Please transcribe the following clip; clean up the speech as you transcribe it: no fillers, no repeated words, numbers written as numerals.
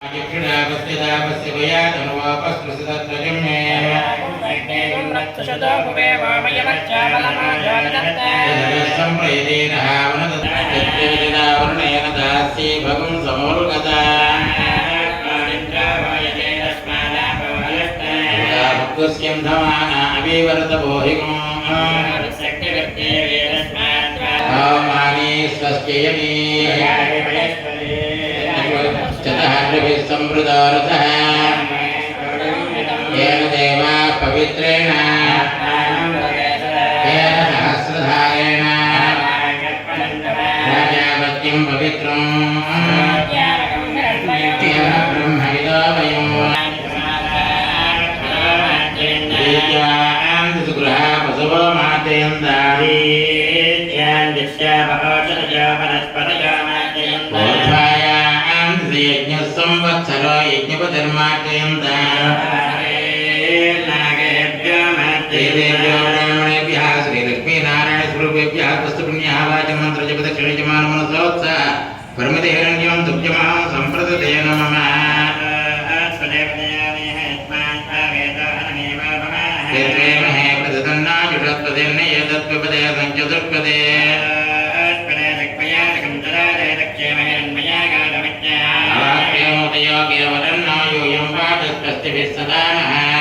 चिक्षुडापस्य वया धनुवापस्पृशतत्वजन्मे संप्रयतेन हावनदत्तवर्णयन दास्ये भगं समोल्गता भक्तस्यं धमाना अभिवर्तबोहिगं मानी स्वस्ययनी संवृदारतः येन देवा पवित्रेण येन सहस्रधारेण राजापत्यं पवित्रं येन ब्रह्मविदो वयम् सुगृहा पशवो मातयन्तानि संवत्सरो यज्ञपतिर्मात्यन्तेभ्यः श्रीलक्ष्मीनारायणस्वरूपेभ्यः पुष्पपुण्याः वाचमन्त्रजपदक्षिणजमानमनसोत्साह परमते हिरण्यं दुग्धमां सम्प्रदते नमः यत्रेमहे प्रदतन्नाजुषत्पदेर्नयदत्पदे सञ्चतुर्पदे योग्यवदन्नायोऽयं पाठस्तस्तिभिः सदा नः